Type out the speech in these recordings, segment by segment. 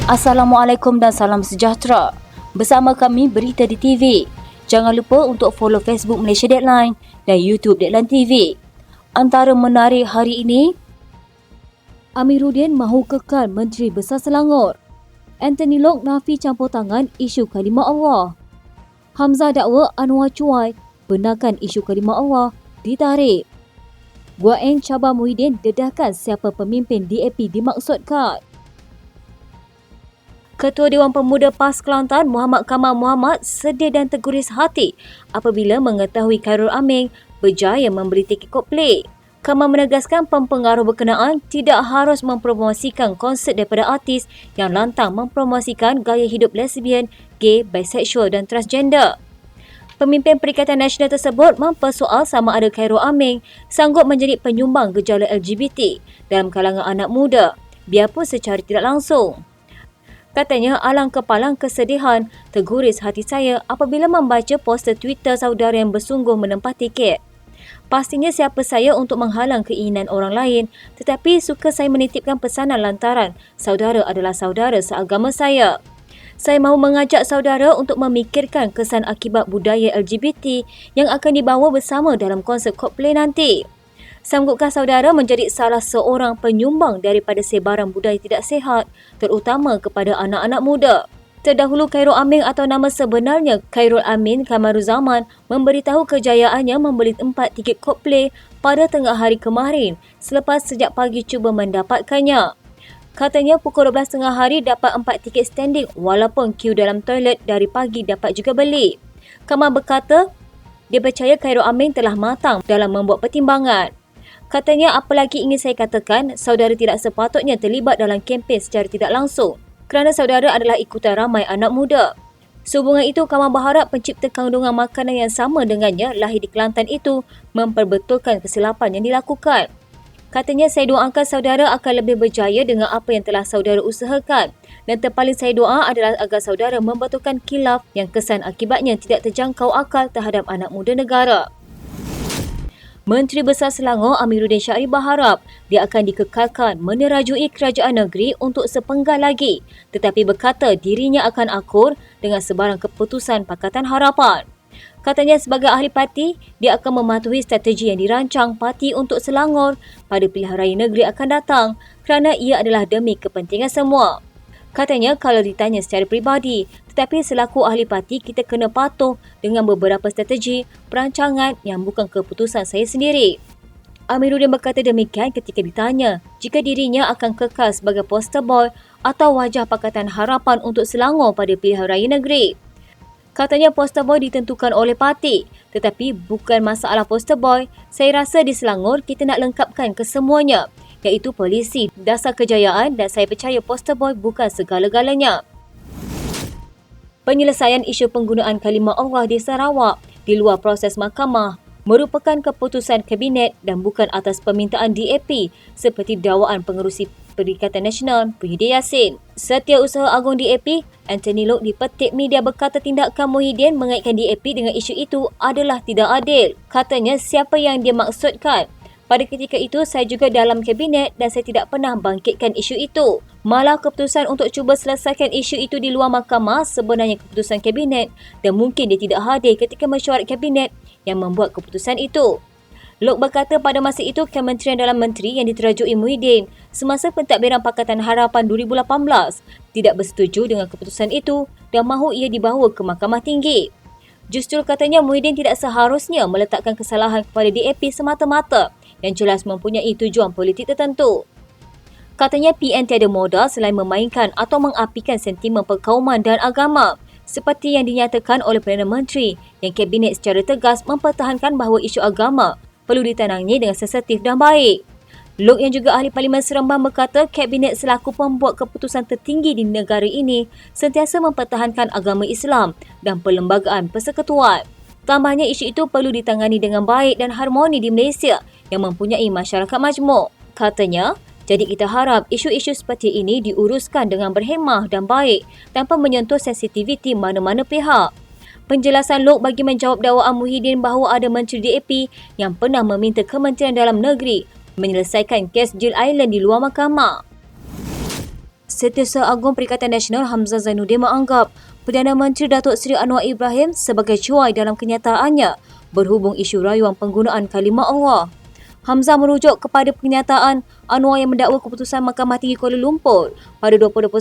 Assalamualaikum dan salam sejahtera. Bersama kami Berita di TV. Jangan lupa untuk follow Facebook Malaysia Deadline dan YouTube Deadline TV. Antara menarik hari ini, Amiruddin mahu kekal Menteri Besar Selangor. Anthony Loke nafi campur tangan isu kalimah Allah. Hamzah dakwa Anwar Chuai benarkan isu kalimah Allah ditarik. Gua Eng cabar Muhyiddin dedahkan siapa pemimpin DAP dimaksudkan. Ketua Dewan Pemuda PAS Kelantan Muhammad Kamal Muhammad sedih dan terguris hati apabila mengetahui Khairul Aming berjaya membeli tiket Coldplay. Kamal menegaskan pempengaruh berkenaan tidak harus mempromosikan konsert daripada artis yang lantang mempromosikan gaya hidup lesbian, gay, bisexual dan transgender. Pemimpin Perikatan Nasional tersebut mempersoal sama ada Khairul Aming sanggup menjadi penyumbang gejala LGBT dalam kalangan anak muda, biarpun secara tidak langsung. Katanya, alang kepalang kesedihan terguris hati saya apabila membaca poster Twitter saudara yang bersungguh menempah tiket. Pastinya siapa saya untuk menghalang keinginan orang lain, tetapi suka saya menitipkan pesanan lantaran saudara adalah saudara seagama saya. Saya mahu mengajak saudara untuk memikirkan kesan akibat budaya LGBT yang akan dibawa bersama dalam konsert Coldplay nanti. Sanggupkah saudara menjadi salah seorang penyumbang daripada sebaran budaya tidak sihat, terutama kepada anak-anak muda? Terdahulu Khairul Aming atau nama sebenarnya Khairul Amin Kamaruzaman memberitahu kejayaannya membeli 4 tiket Coldplay pada tengah hari kemarin selepas sejak pagi cuba mendapatkannya. Katanya pukul 12 tengah hari dapat 4 tiket standing walaupun queue dalam toilet dari pagi dapat juga beli. Kamal berkata, dia percaya Khairul Aming telah matang dalam membuat pertimbangan. Katanya, apa lagi ingin saya katakan, saudara tidak sepatutnya terlibat dalam kempen secara tidak langsung kerana saudara adalah ikutan ramai anak muda. Sehubungan itu, Kamal berharap pencipta kandungan makanan yang sama dengannya lahir di Kelantan itu memperbetulkan kesilapan yang dilakukan. Katanya, saya doakan saudara akan lebih berjaya dengan apa yang telah saudara usahakan dan terpaling saya doa adalah agar saudara membetulkan khilaf yang kesan akibatnya tidak terjangkau akal terhadap anak muda negara. Menteri Besar Selangor Amiruddin Syarif berharap dia akan dikekalkan menerajui kerajaan negeri untuk sepenggal lagi tetapi berkata dirinya akan akur dengan sebarang keputusan Pakatan Harapan. Katanya sebagai ahli parti, dia akan mematuhi strategi yang dirancang parti untuk Selangor pada pilihan raya negeri akan datang kerana ia adalah demi kepentingan semua. Katanya kalau ditanya secara peribadi, tetapi selaku ahli parti kita kena patuh dengan beberapa strategi perancangan yang bukan keputusan saya sendiri. Amiruddin berkata demikian ketika ditanya jika dirinya akan kekal sebagai poster boy atau wajah Pakatan Harapan untuk Selangor pada pilihan raya negeri. Katanya poster boy ditentukan oleh parti, tetapi bukan masalah poster boy. Saya rasa di Selangor kita nak lengkapkan kesemuanya, iaitu polisi, dasar kejayaan dan saya percaya poster boy bukan segala-galanya. Penyelesaian isu penggunaan kalimah Allah di Sarawak di luar proses mahkamah merupakan keputusan kabinet dan bukan atas permintaan DAP seperti dakwaan pengerusi Perikatan Nasional Muhyiddin Yassin. Setiausaha Agung DAP, Anthony Loke dipetik media berkata tindakan Muhyiddin mengaitkan DAP dengan isu itu adalah tidak adil. Katanya siapa yang dia maksudkan. Pada ketika itu, saya juga dalam kabinet dan saya tidak pernah bangkitkan isu itu. Malah keputusan untuk cuba selesaikan isu itu di luar mahkamah sebenarnya keputusan kabinet dan mungkin dia tidak hadir ketika mesyuarat kabinet yang membuat keputusan itu. Loke berkata pada masa itu Kementerian Dalam Menteri yang diterajui Muhyiddin semasa pentadbiran Pakatan Harapan 2018 tidak bersetuju dengan keputusan itu dan mahu ia dibawa ke Mahkamah Tinggi. Justru katanya Muhyiddin tidak seharusnya meletakkan kesalahan kepada DAP semata-mata yang jelas mempunyai tujuan politik tertentu. Katanya PN tiada modal selain memainkan atau mengapikan sentimen perkauman dan agama seperti yang dinyatakan oleh Perdana Menteri yang Kabinet secara tegas mempertahankan bahawa isu agama perlu ditangani dengan sensitif dan baik. Loke yang juga ahli Parlimen Seremban berkata Kabinet selaku pembuat keputusan tertinggi di negara ini sentiasa mempertahankan agama Islam dan perlembagaan persekutuan. Tambahnya isu itu perlu ditangani dengan baik dan harmoni di Malaysia yang mempunyai masyarakat majmuk. Katanya, jadi kita harap isu-isu seperti ini diuruskan dengan berhemah dan baik tanpa menyentuh sensitiviti mana-mana pihak. Penjelasan Loke bagi menjawab dakwaan Muhyiddin bahawa ada Menteri DAP yang pernah meminta Kementerian Dalam Negeri menyelesaikan kes Jill Island di luar mahkamah. Setiausaha Agung Perikatan Nasional Hamzah Zainuddin menganggap Perdana Menteri Datuk Seri Anwar Ibrahim sebagai cuai dalam kenyataannya berhubung isu rayuan penggunaan kalimah Allah. Hamzah merujuk kepada kenyataan Anwar yang mendakwa keputusan Mahkamah Tinggi Kuala Lumpur pada 2021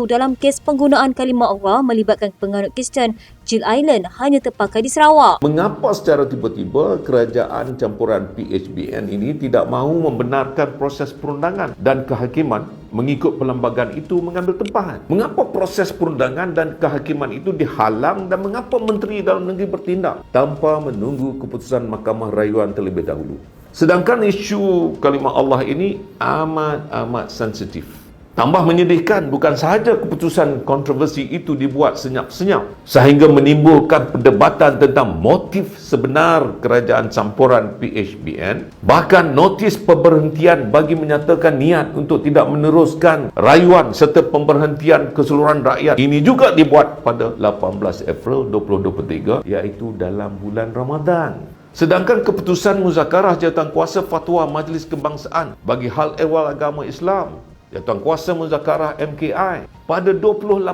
dalam kes penggunaan kalimah Allah melibatkan penganut Kristen Jill Island hanya terpakai di Sarawak. Mengapa secara tiba-tiba kerajaan campuran PHBN ini tidak mahu membenarkan proses perundangan dan kehakiman mengikut perlembagaan itu mengambil tempahan? Mengapa proses perundangan dan kehakiman itu dihalang dan mengapa Menteri Dalam Negeri bertindak tanpa menunggu keputusan Mahkamah Rayuan terlebih dahulu? Sedangkan isu kalimah Allah ini amat sensitif. Tambah menyedihkan, bukan sahaja keputusan kontroversi itu dibuat senyap-senyap sehingga menimbulkan perdebatan tentang motif sebenar kerajaan campuran PHBN, bahkan notis pemberhentian bagi menyatakan niat untuk tidak meneruskan rayuan serta pemberhentian keseluruhan rakyat ini juga dibuat pada 18 April 2023, iaitu dalam bulan Ramadan. Sedangkan keputusan muzakarah jawatankuasa fatwa Majlis Kebangsaan bagi hal ehwal agama Islam, jawatankuasa muzakarah MKI pada 2018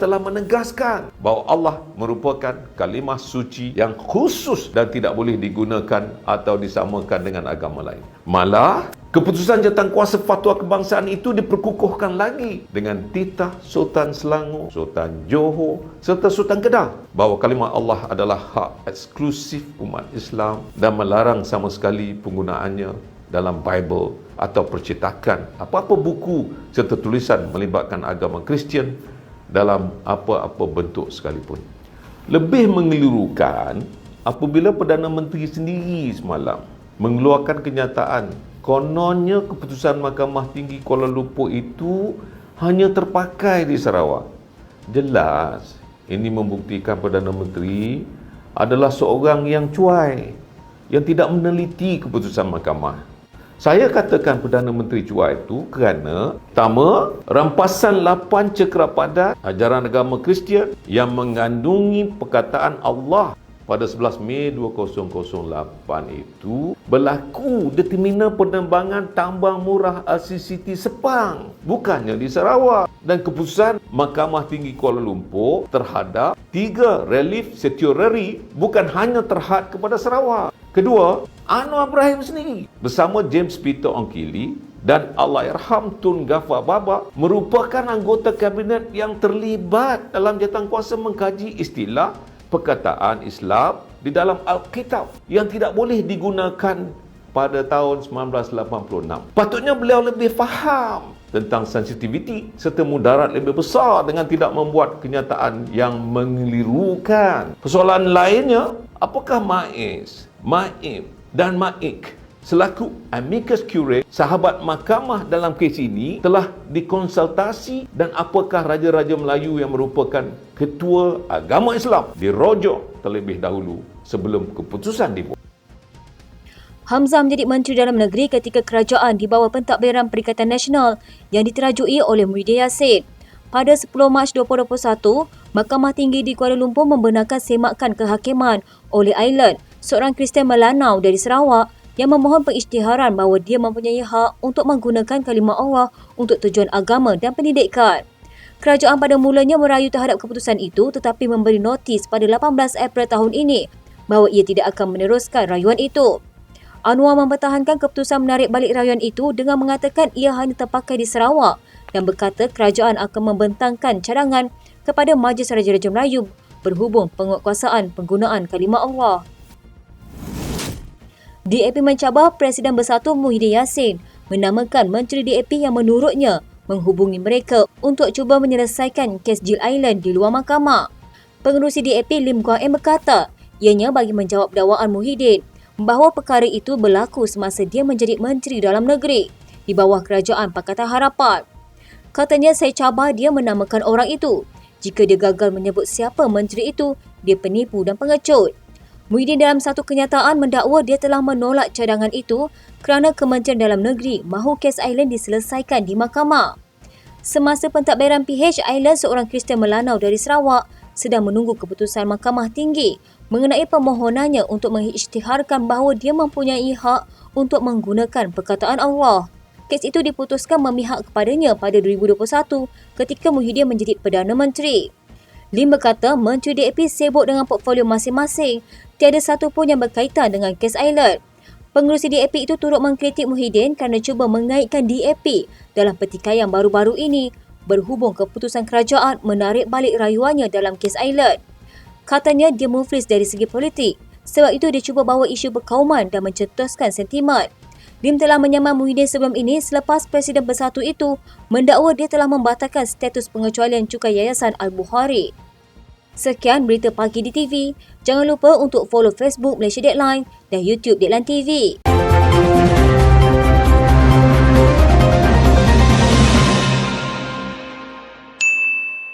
telah menegaskan bahawa Allah merupakan kalimah suci yang khusus dan tidak boleh digunakan atau disamakan dengan agama lain. Malah, keputusan jawatankuasa fatwa kebangsaan itu diperkukuhkan lagi dengan titah Sultan Selangor, Sultan Johor serta Sultan Kedah bahawa kalimah Allah adalah hak eksklusif umat Islam dan melarang sama sekali penggunaannya dalam Bible atau percetakan apa-apa buku serta tulisan melibatkan agama Kristian dalam apa-apa bentuk sekalipun. Lebih mengelirukan apabila Perdana Menteri sendiri semalam mengeluarkan kenyataan kononnya keputusan Mahkamah Tinggi Kuala Lumpur itu hanya terpakai di Sarawak. Jelas ini membuktikan Perdana Menteri adalah seorang yang cuai, yang tidak meneliti keputusan mahkamah. Saya katakan Perdana Menteri cuai itu kerana pertama, rampasan 8 cekera padat ajaran agama Kristian yang mengandungi perkataan Allah pada 11 Mei 2008 itu berlaku di terminal penerbangan tambang murah RCCT Sepang, bukannya di Sarawak. Dan keputusan Mahkamah Tinggi Kuala Lumpur terhadap 3 relief statutory bukan hanya terhad kepada Sarawak. Kedua, Anwar Ibrahim sendiri bersama James Peter Ongkili dan Allahyarham Tun Ghaffar Baba merupakan anggota kabinet yang terlibat dalam jawatankuasa mengkaji istilah perkataan Islam di dalam Alkitab yang tidak boleh digunakan pada tahun 1986. Patutnya beliau lebih faham tentang sensitiviti serta mudarat lebih besar dengan tidak membuat kenyataan yang mengelirukan. Persoalan lainnya, apakah Maiz, Maib dan Maik selaku amicus curiae sahabat mahkamah dalam kes ini telah dikonsultasi dan apakah Raja-Raja Melayu yang merupakan ketua agama Islam dirojok terlebih dahulu sebelum keputusan dibuat. Hamzah menjadi Menteri Dalam Negeri ketika kerajaan di bawah pentadbiran Perikatan Nasional yang diterajui oleh Muhyiddin Yassin. Pada 10 Mac 2021, Mahkamah Tinggi di Kuala Lumpur membenarkan semakan kehakiman oleh Island, seorang Kristian Melanau dari Sarawak yang memohon pengisytiharan bahawa dia mempunyai hak untuk menggunakan kalimah Allah untuk tujuan agama dan pendidikan. Kerajaan pada mulanya merayu terhadap keputusan itu tetapi memberi notis pada 18 April tahun ini bahawa ia tidak akan meneruskan rayuan itu. Anwar mempertahankan keputusan menarik balik rayuan itu dengan mengatakan ia hanya terpakai di Sarawak dan berkata kerajaan akan membentangkan cadangan kepada Majlis Raja-Raja Melayu berhubung penguatkuasaan penggunaan kalimah Allah. DAP mencabar Presiden Bersatu Muhyiddin Yassin menamakan Menteri DAP yang menurutnya menghubungi mereka untuk cuba menyelesaikan kes Jill Island di luar mahkamah. Pengerusi DAP Lim Guang Eng berkata, ianya bagi menjawab dakwaan Muhyiddin bahawa perkara itu berlaku semasa dia menjadi Menteri Dalam Negeri di bawah kerajaan Pakatan Harapan. Katanya, saya cabar dia menamakan orang itu. Jika dia gagal menyebut siapa menteri itu, dia penipu dan pengecut. Muhyiddin dalam satu kenyataan mendakwa dia telah menolak cadangan itu kerana Kementerian Dalam Negeri mahu kes Island diselesaikan di mahkamah. Semasa pentadbiran PH, Island, seorang Kristian Melanau dari Sarawak, sedang menunggu keputusan Mahkamah Tinggi mengenai permohonannya untuk mengisytiharkan bahawa dia mempunyai hak untuk menggunakan perkataan Allah. kes itu diputuskan memihak kepadanya pada 2021 ketika Muhyiddin menjadi Perdana Menteri. Lim berkata Menteri DAP sibuk dengan portfolio masing-masing, tiada satu pun yang berkaitan dengan kes Island. Pengerusi DAP itu turut mengkritik Muhyiddin kerana cuba mengaitkan DAP dalam pertikaian baru-baru ini berhubung keputusan kerajaan menarik balik rayuannya dalam kes Island. Katanya dia muflis dari segi politik, sebab itu dia cuba bawa isu berkauman dan mencetuskan sentimen. Lim telah menyaman Muhyiddin sebelum ini selepas Presiden Bersatu itu mendakwa dia telah membatalkan status pengecualian cukai Yayasan Al-Bukhari. Sekian berita pagi di TV. Jangan lupa untuk follow Facebook Malaysia Deadline dan YouTube Deadline TV.